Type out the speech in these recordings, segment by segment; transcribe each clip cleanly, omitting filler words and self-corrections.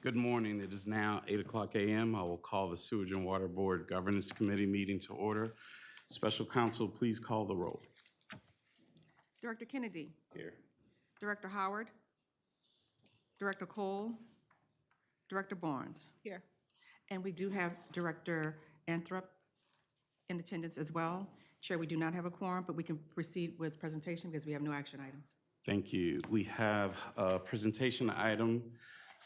Good morning. It is now 8:00 a.m. I will call the Sewage and Water Board Governance Committee meeting to order. Special counsel, please call the roll. Director Kennedy. Here. Director Howard. Director Cole. Director Barnes. Here. And we do have Director Anthrop in attendance as well. Chair, we do not have a quorum, but we can proceed with presentation because we have no action items. Thank you. We have a presentation item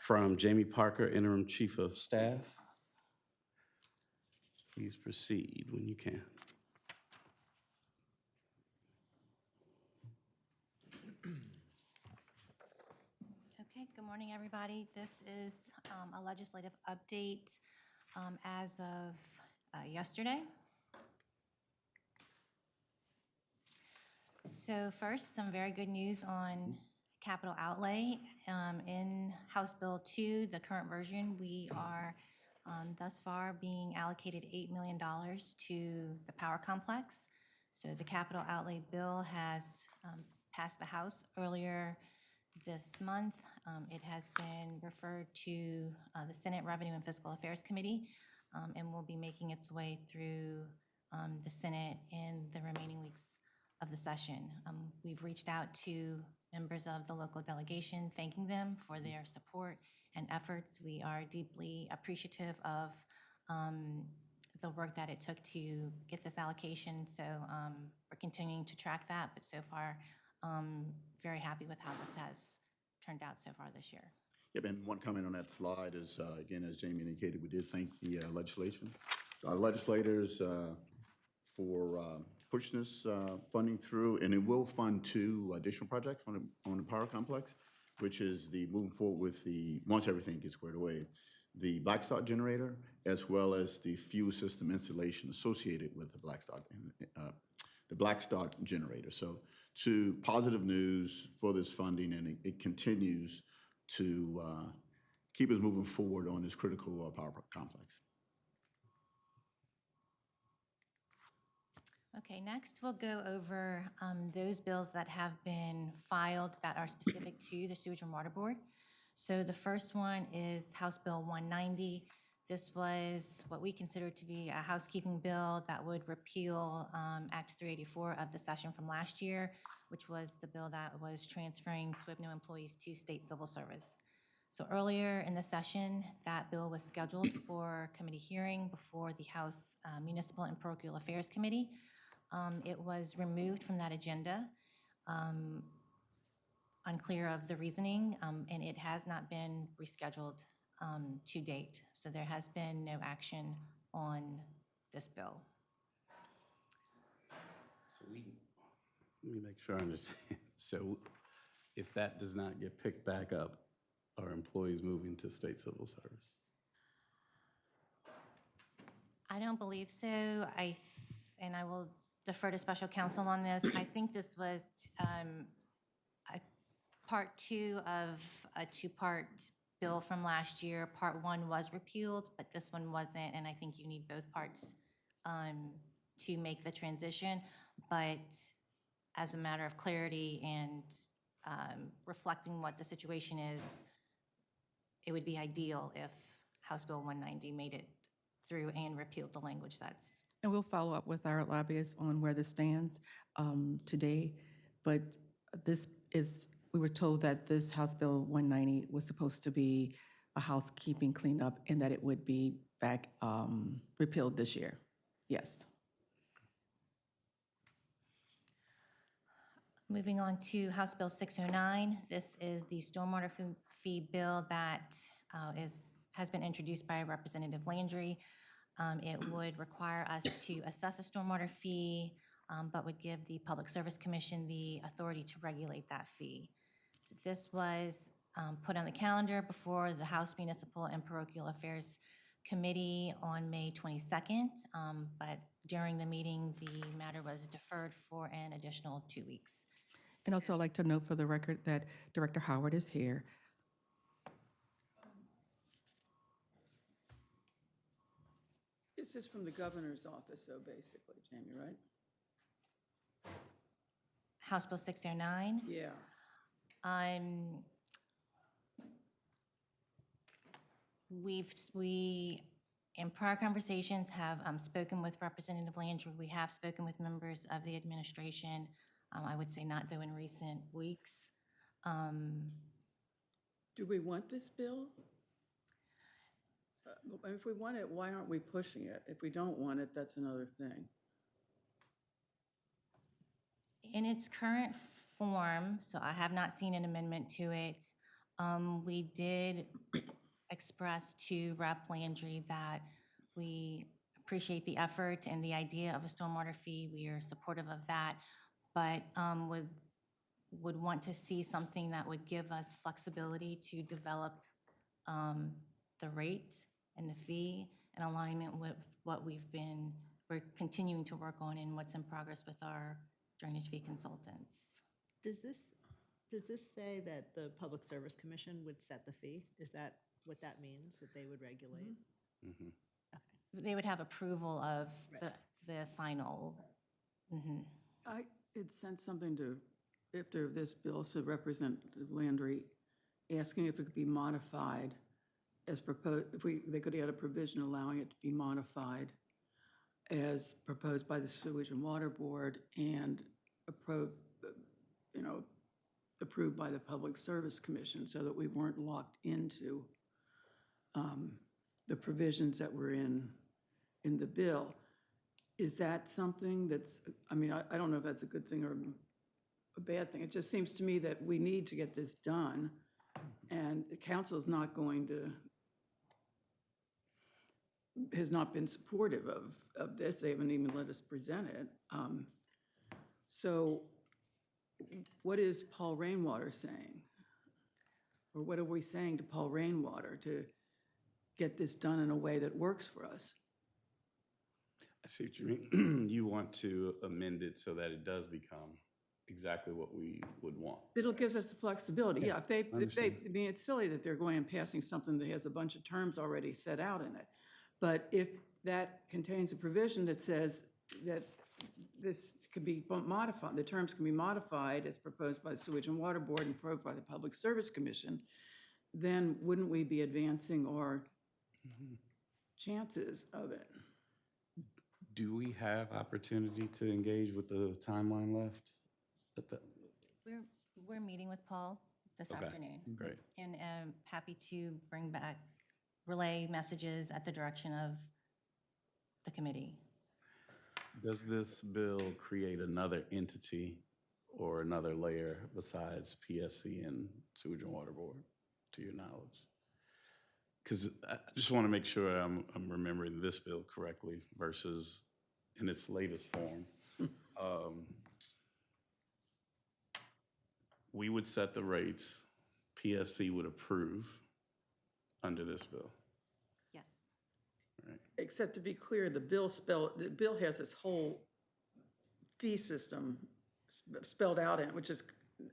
from Jamie Parker, Interim Chief of Staff. Please proceed when you can. Okay, good morning, everybody. This is a legislative update as of yesterday. So first, some very good news on capital outlay. In House Bill 2, the current version, we are thus far being allocated $8 million to the power complex. So the capital outlay bill has passed the House earlier this month. It has been referred to the Senate Revenue and Fiscal Affairs Committee and will be making its way through the Senate in the remaining weeks of the session. We've reached out to members of the local delegation, thanking them for their support and efforts. We are deeply appreciative of the work that it took to get this allocation. So we're continuing to track that, but so far, very happy with how this has turned out so far this year. Yep, and one comment on that slide is, again, as Jamie indicated, we did thank the legislators for pushing this funding through, and it will fund 2 additional projects on the power complex, which is the moving forward with the, once everything gets squared away, the Blackstock generator, as well as the fuel system installation associated with the Blackstock generator. So 2 positive news for this funding, and it continues to keep us moving forward on this critical power complex. Okay, next we'll go over those bills that have been filed that are specific to the Sewage and Water Board. So the first one is House Bill 190. This was what we consider to be a housekeeping bill that would repeal Act 384 of the session from last year, which was the bill that was transferring SWIBNO employees to state civil service. So earlier in the session, that bill was scheduled for committee hearing before the House Municipal and Parochial Affairs Committee. It was removed from that agenda, unclear of the reasoning, and it has not been rescheduled to date. So there has been no action on this bill. So let me make sure I understand. So if that does not get picked back up, are employees moving to state civil service? I don't believe so. And I will defer to special counsel on this. I think this was a part 2 of a 2-part bill from last year. Part 1 was repealed, but this one wasn't, and I think you need both parts to make the transition. But as a matter of clarity and reflecting what the situation is, it would be ideal if House Bill 190 made it through and repealed the language that's. And we'll follow up with our lobbyists on where this stands today. But we were told that this House Bill 190 was supposed to be a housekeeping cleanup and that it would be back repealed this year. Yes. Moving on to House Bill 609. This is the stormwater fee bill that has been introduced by Representative Landry. It would require us to assess a stormwater fee, but would give the Public Service Commission the authority to regulate that fee. So this was put on the calendar before the House Municipal and Parochial Affairs Committee on May 22nd, but during the meeting, the matter was deferred for an additional 2 weeks. And also, I'd like to note for the record that Director Howard is here. This is from the governor's office, though, basically, Jamie, right? House Bill 609. Yeah. In prior conversations, have spoken with Representative Landry. We have spoken with members of the administration. I would say not though in recent weeks. Do we want this bill? If we want it, why aren't we pushing it? If we don't want it, that's another thing. In its current form, so I have not seen an amendment to it, we did express to Rep. Landry that we appreciate the effort and the idea of a stormwater fee. We are supportive of that, but would want to see something that would give us flexibility to develop the rate and the fee in alignment with what we're continuing to work on and what's in progress with our drainage fee consultants. Does this say that the Public Service Commission would set the fee? Is that what that means, that they would regulate? Mhm. They would have approval of Right. the final. Mhm. I had sent something to, after this bill, so Representative Landry, asking if it could be modified as proposed, they could add a provision allowing it to be modified as proposed by the Sewage and Water Board and approved by the Public Service Commission, so that we weren't locked into the provisions that were in the bill. Is that something that's, I mean, I don't know if that's a good thing or a bad thing. It just seems to me that we need to get this done, and the council's not going to, has not been supportive of this. They haven't even let us present it. So what is Paul Rainwater saying? Or what are we saying to Paul Rainwater to get this done in a way that works for us? I see what you mean. You want to amend it so that it does become exactly what we would want. It'll give us the flexibility, yeah. If they, understand. I mean, it's silly that they're going and passing something that has a bunch of terms already set out in it. But if that contains a provision that says that this could be modified, the terms can be modified as proposed by the Sewage and Water Board and approved by the Public Service Commission, then wouldn't we be advancing our chances of it? Do we have opportunity to engage with the timeline left? We're meeting with Paul this Okay. afternoon. Great. And happy to relay messages at the direction of the committee. Does this bill create another entity or another layer besides PSC and Sewage and Water Board, to your knowledge? Because I just want to make sure I'm remembering this bill correctly versus in its latest form. We would set the rates, PSC would approve under this bill. Yes. Except to be clear, the bill has this whole fee system spelled out in it, which is,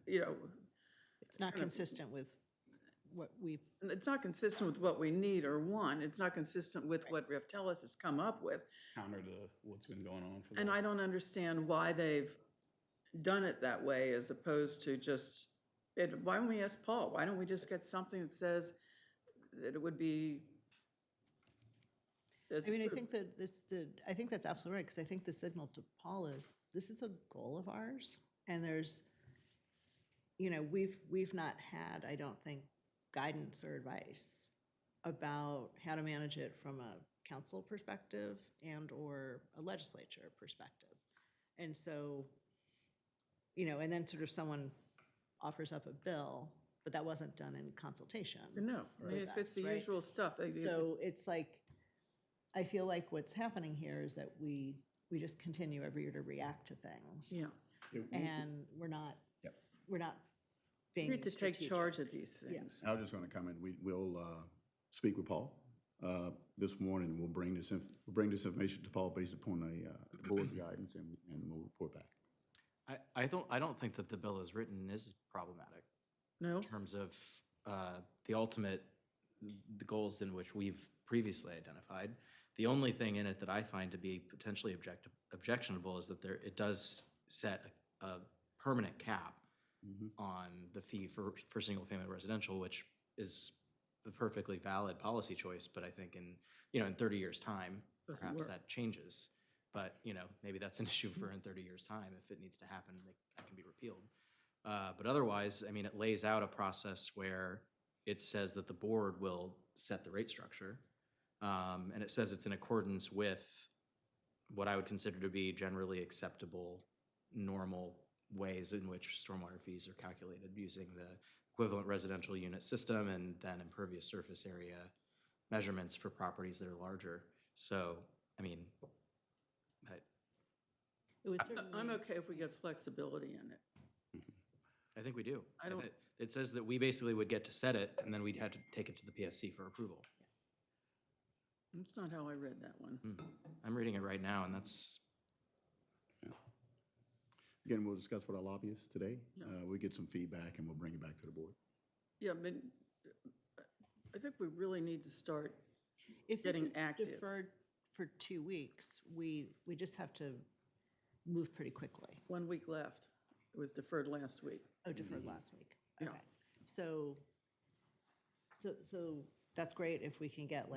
It's not consistent with what we've, it's not consistent with what we need or want. It's not consistent with what Raftelis has come up with. Counter to what's been going on for And the I don't understand why they've done it that way as opposed to just, why don't we ask Paul? Why don't we just get something that says that it would be? I mean, I think that I think that's absolutely right, because I think the signal to Paul is, this is a goal of ours, and there's, we've not had, I don't think, guidance or advice about how to manage it from a council perspective and/or a legislature perspective. And so, and then sort of someone offers up a bill, but that wasn't done in consultation. No, I mean, it's the Right. usual stuff. So it's like, I feel like what's happening here is that we just continue every year to react to things. Yeah, And we're not we being need to take strategic. charge of these Yeah. things. I was just going to comment, we'll speak with Paul this morning, and we'll bring this information to Paul based upon the board's guidance, and we'll report back. I don't think that the bill as written is problematic No? in terms of the ultimate, the goals in which we've previously identified. The only thing in it that I find to be potentially objectionable is that it does set a permanent cap on the fee for single-family residential, which is a perfectly valid policy choice, but I think in 30 years' time, Doesn't perhaps work. that changes. But, maybe that's an issue for in 30 years' time. If it needs to happen, that can be repealed. But otherwise, I mean, it lays out a process where it says that the board will set the rate structure. And it says it's in accordance with what I would consider to be generally acceptable, normal ways in which stormwater fees are calculated using the equivalent residential unit system and then impervious surface area measurements for properties that are larger. So, I mean, It would I'm certainly, okay if we get flexibility in it. I think we do. I don't- It says that we basically would get to set it, and then we'd have to take it to the PSC for approval. That's not how I read that one. I'm reading it right now, and that's, Again, we'll discuss with our lobbyists today. Yeah. We'll get some feedback and we'll bring it back to the board. Yeah, but I think we really need to start, if this getting is active. deferred for 2 weeks, we just have to move pretty quickly. 1 week left. It was deferred last week. Oh, deferred last week. Yeah. Okay. So that's great if we can get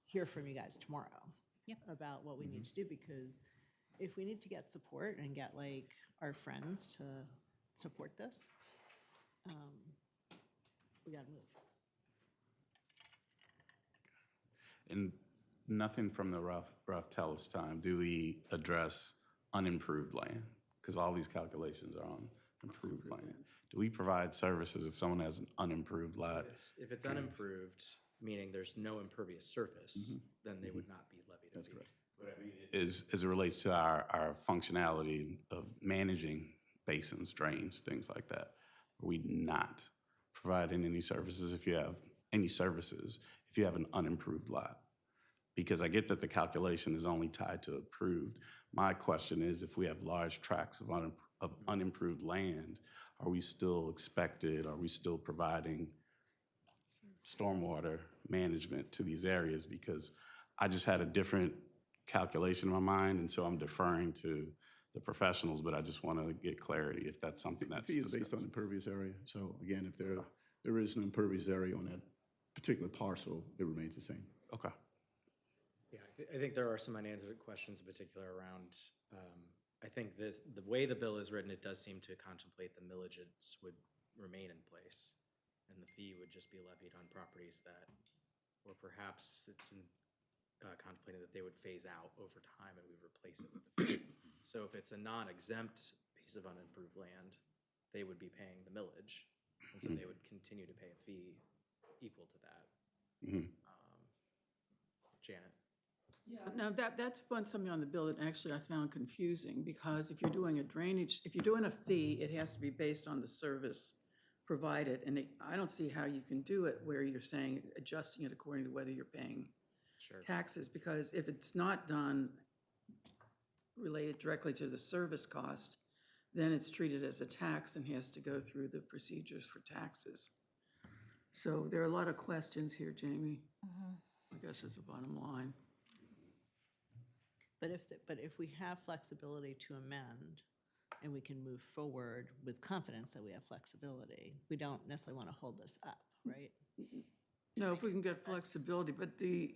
hear from you guys tomorrow. Yep. About what we need to do, because if we need to get support and get our friends to support this, we gotta move. And nothing from the rough tellus time, do we address unimproved land? Because all these calculations are on improved land. Do we provide services if someone has an unimproved lot? if it's unimproved, meaning there's no impervious surface, then they would not be levied a That's fee. correct. What I mean is, as it relates to our functionality of managing basins, drains, things like that, are we not providing any services if you have an unimproved lot? Because I get that the calculation is only tied to approved. My question is, if we have large tracts of unimproved land, are we still providing stormwater management to these areas? Because I just had a different calculation in my mind, and so I'm deferring to the professionals, but I just want to get clarity if that's something The that's fee is based on discussed. impervious area. So again, if there is an impervious area on that particular parcel, it remains the same. Okay. Yeah, I think there are some unanswered questions in particular around, I think the way the bill is written, it does seem to contemplate the millages would remain in place, and the fee would just be levied on properties that, or perhaps it's contemplating that they would phase out over time and we replace it with the fee. So if it's a non-exempt piece of unimproved land, they would be paying the millage, and so they would continue to pay a fee equal to that. Mhm. Janet? Yeah, no, that's one something on the bill that actually I found confusing, because if you're doing if you're doing a fee, it has to be based on the service provided, and I don't see how you can do it where you're saying, adjusting it according to whether you're paying Sure. taxes, because if it's not done related directly to the service cost, then it's treated as a tax and has to go through the procedures for taxes. So there are a lot of questions here, Jamie. I guess is the bottom line. But if we have flexibility to amend and we can move forward with confidence that we have flexibility, we don't necessarily want to hold this up, right? No, if we can get flexibility, but the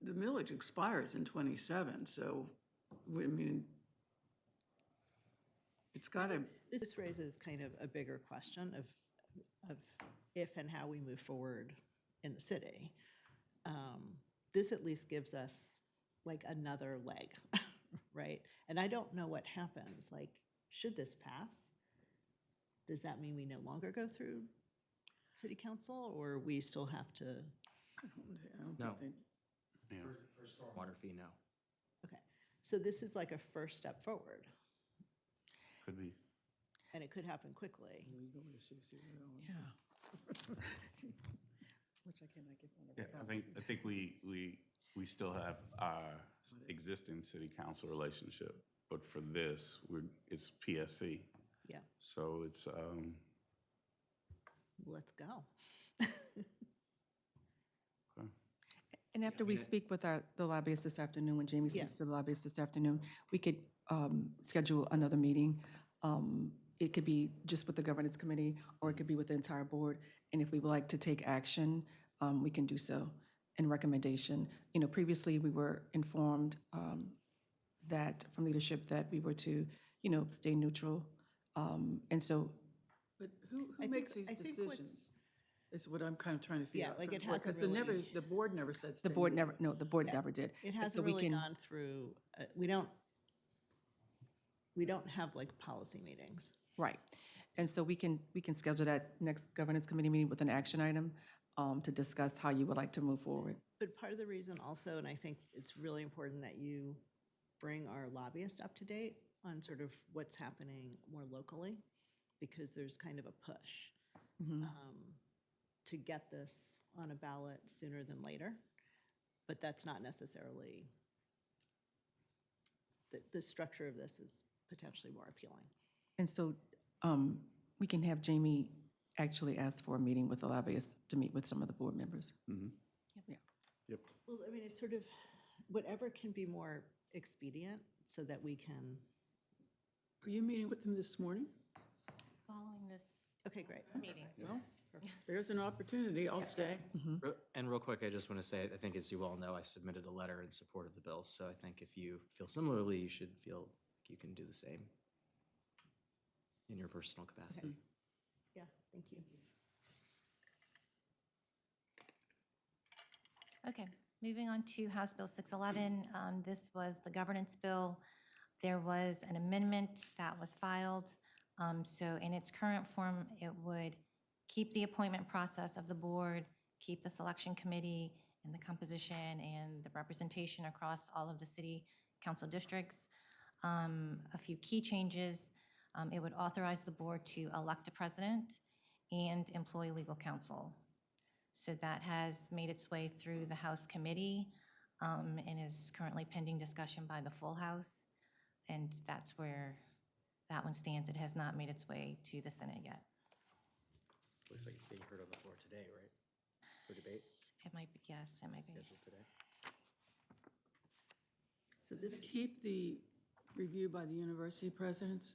millage expires in '27, so, I mean, it's got to, This raises kind of a bigger question of if and how we move forward in the city. This at least gives us another leg, right? And I don't know what happens, should this pass? Does that mean we no longer go through city council, or we still have to? I don't No. think, Yeah. For stormwater fee, no. Okay, so this is like a first step forward, Could be. and it could happen quickly. Yeah. Which I cannot get one of Yeah, I think we still have our existing city council relationship, but for this, it's PSC. Yeah. So it's, Let's go. okay. And after we speak with the lobbyists this afternoon, when Jamie Yeah. speaks to the lobbyists this afternoon, we could schedule another meeting. It could be just with the governance committee, or it could be with the entire board, And if we would like to take action, we can do so in recommendation. Previously, we were informed that, from leadership, that we were to, stay neutral. And so, But who I makes think- these I think what's- decisions? Is what I'm kind of trying to figure Yeah, out. like it Because hasn't really- the board never said. the stay board neutral. never, no, the board Yeah. never did. It And so hasn't we really can- gone through, we don't have like policy meetings. Right. And so we can schedule that next governance committee meeting with an action item to discuss how you would like to move forward. But part of the reason also, and I think it's really important that you bring our lobbyist up to date on sort of what's happening more locally, because there's kind of a push to get this on a ballot sooner than later. But that's not necessarily, the structure of this is potentially more appealing. And so we can have Jamie actually ask for a meeting with the lobbyist to meet with some of the board members. Yep. Well, I mean, it's sort of whatever can be more expedient so that we can, Are you meeting with them this morning? Following this okay, great. meeting. No? There's an opportunity. I'll stay. And real quick, I just want to say, I think as you all know, I submitted a letter in support of the bill. So I think if you feel similarly, you should feel like you can do the same in your personal capacity. Yeah, thank you. Okay, moving on to House Bill 611. This was the governance bill. There was an amendment that was filed. So in its current form, it would keep the appointment process of the board, keep the selection committee and the composition and the representation across all of the city council districts. A few key changes. It would authorize the board to elect a president and employ legal counsel. So that has made its way through the House committee and is currently pending discussion by the full House. And that's where that one stands. It has not made its way to the Senate yet. Looks like it's being heard on the floor today, right? For debate, It might be, yes, it might be. scheduled today. So Does this, it keep the review by the university presidents?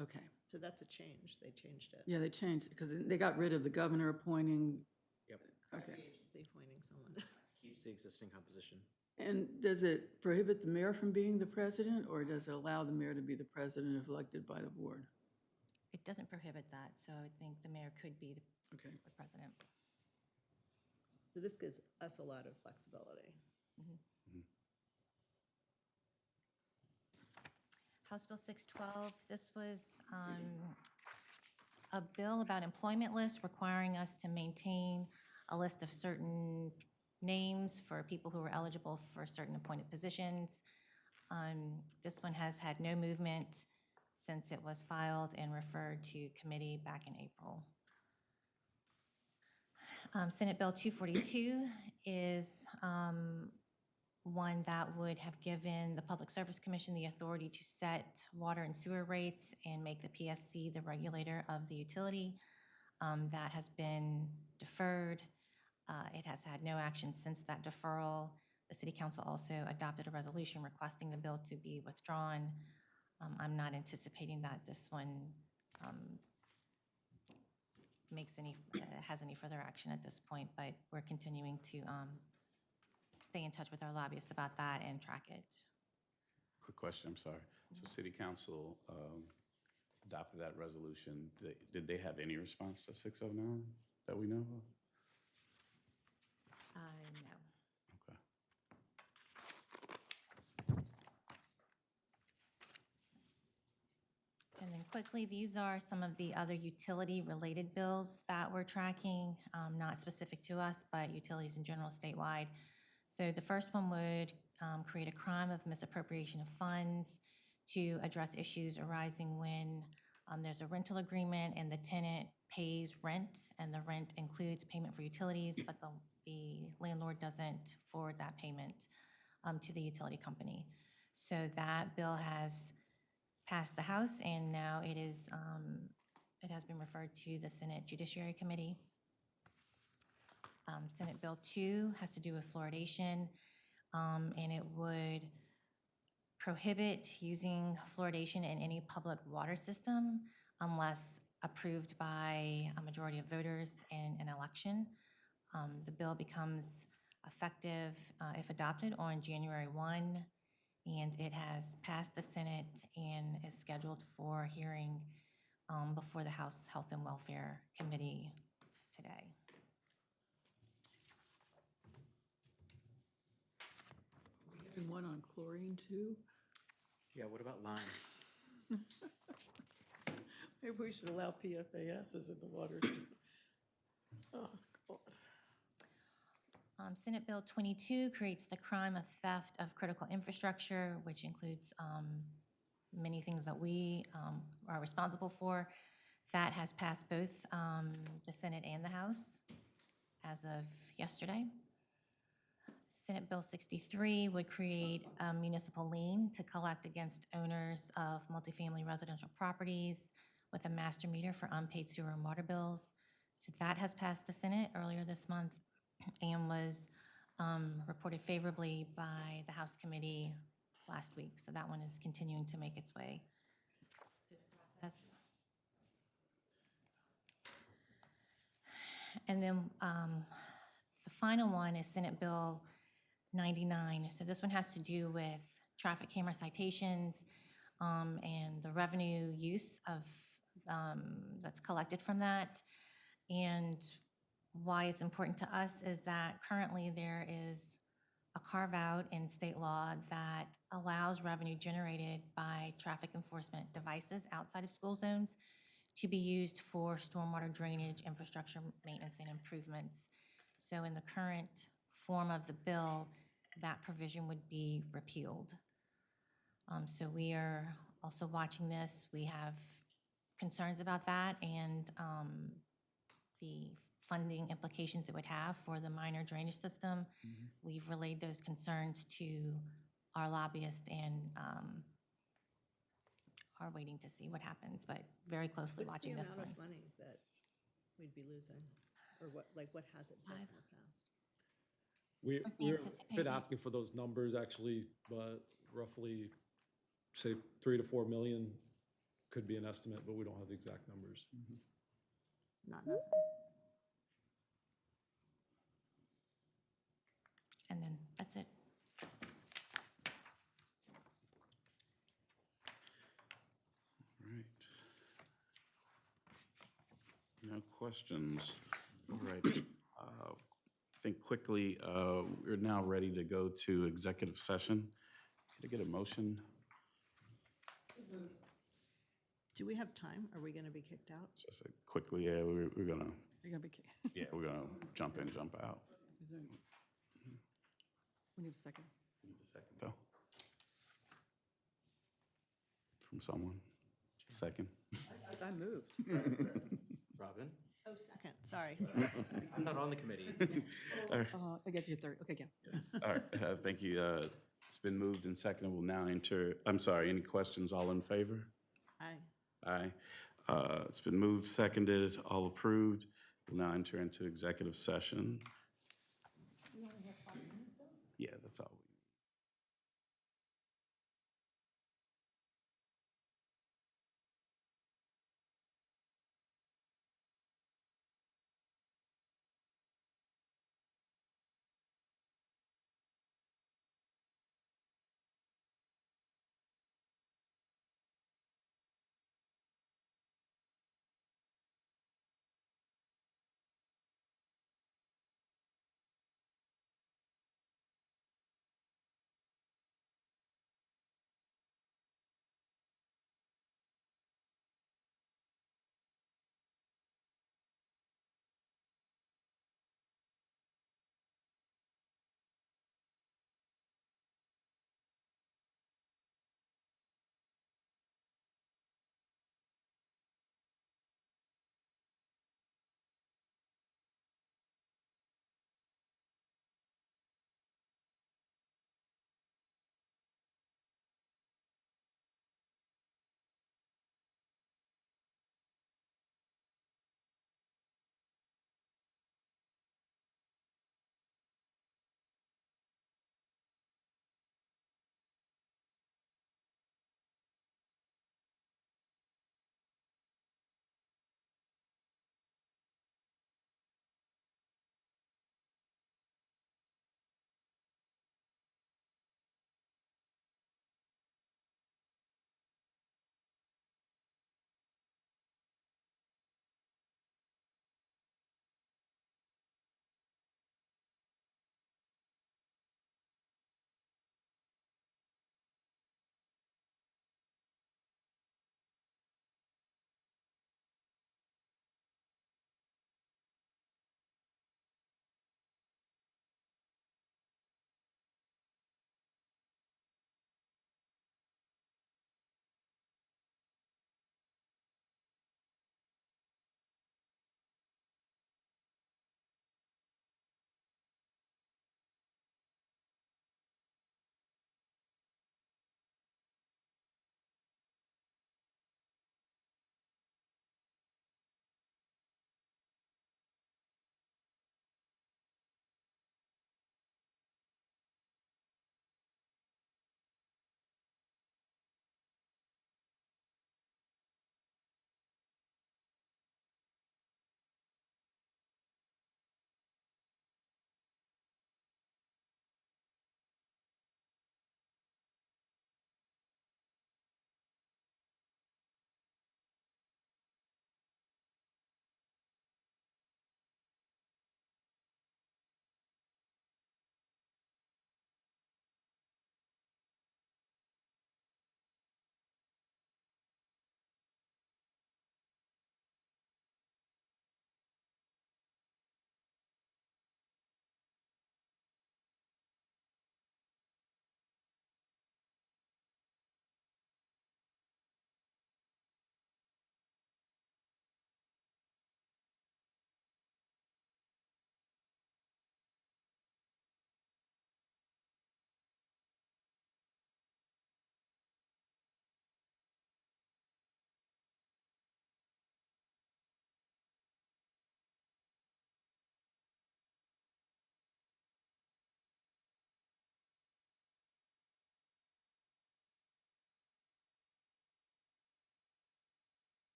Okay. so that's a change. They changed it. Yeah, they changed, because they got rid of the governor appointing. Yep. Okay. Agency appointing someone. Keeps the existing composition. And does it prohibit the mayor from being the president, or does it allow the mayor to be the president if elected by the board? It doesn't prohibit that, so I would think the mayor could be Okay. the president. So this gives us a lot of flexibility. House Bill 612, this was a bill about employment lists requiring us to maintain a list of certain names for people who are eligible for certain appointed positions. This one has had no movement since it was filed and referred to committee back in April. Senate Bill 242 is one that would have given the Public Service Commission the authority to set water and sewer rates and make the PSC the regulator of the utility. That has been deferred. It has had no action since that deferral. The City Council also adopted a resolution requesting the bill to be withdrawn. I'm not anticipating that this one has any further action at this point, but we're continuing to stay in touch with our lobbyists about that and track it. Quick question, I'm sorry. So City Council adopted that resolution. Did they have any response to 609 that we know of? No. Okay. And then quickly, these are some of the other utility-related bills that we're tracking, not specific to us, but utilities in general statewide. So the first one would create a crime of misappropriation of funds to address issues arising when there's a rental agreement and the tenant pays rent, and the rent includes payment for utilities, but the landlord doesn't forward that payment to the utility company. So that bill has passed the House, and now it has been referred to the Senate Judiciary Committee. Senate Bill 2 has to do with fluoridation, and it would prohibit using fluoridation in any public water system unless approved by a majority of voters in an election. The bill becomes effective, if adopted, on January 1, and it has passed the Senate and is scheduled for hearing before the House Health and Welfare Committee today. And one on chlorine too? Yeah, what about lime? Maybe we should allow PFASs in the water system. Oh, God. Senate Bill 22 creates the crime of theft of critical infrastructure, which includes many things that we are responsible for. That has passed both the Senate and the House as of yesterday. Senate Bill 63 would create a municipal lien to collect against owners of multifamily residential properties with a master meter for unpaid sewer and water bills. So that has passed the Senate earlier this month and was reported favorably by the House Committee last week. So that one is continuing to make its way through the process. And then the final one is Senate Bill 99. So this one has to do with traffic camera citations and the revenue use of that's collected from that. And why it's important to us is that currently there is a carve-out in state law that allows revenue generated by traffic enforcement devices outside of school zones to be used for stormwater drainage, infrastructure maintenance, and improvements. So in the current form of the bill, that provision would be repealed. So we are also watching this. We have concerns about that and the funding implications it would have for the minor drainage system. We've relayed those concerns to our lobbyist and are waiting to see what happens, but very closely What's the watching this amount one. of money that we'd be losing? Or what has it been in Five. the past? What's the We're anticipated? been asking for those numbers actually, but roughly, say, 3 to 4 million could be an estimate, but we don't have the exact numbers. Not nothing. And then that's it. Right. No questions. All right. I think quickly, we're now ready to go to executive session. Could I get a motion? Do we have time? Are we going to be kicked out? Just quickly, yeah, we're gonna, You're gonna be, yeah, we're gonna jump in, jump out. Is there- we need a second. Need a second, though. From someone. Second. I moved. Robin? Oh, second, sorry. I'm not on the committee. I get your third, okay, yeah. All right, thank you. It's been moved and seconded. We'll now enter, I'm sorry, any questions? All in favor? Aye. Aye. It's been moved, seconded, all approved. We'll now enter into executive session. Yeah, that's all.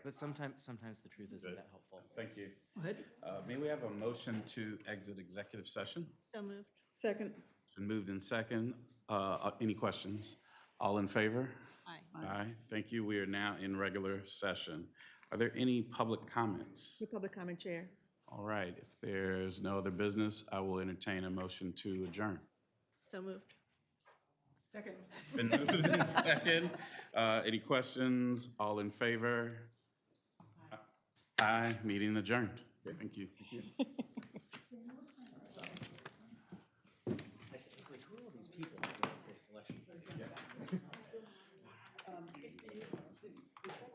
But sometimes the truth isn't that helpful. Thank you. Go ahead. May we have a motion to exit executive session? So moved. Second. It's been moved in second. Any questions? All in favor? Aye. Aye. Thank you. We are now in regular session. Are there any public comments? Your public comment, Chair. All right. If there's no other business, I will entertain a motion to adjourn. So moved. Second. Been moved in second. Any questions? All in favor? Aye. Meeting adjourned. Thank you. I was like, who are all these people? It doesn't say selection. Before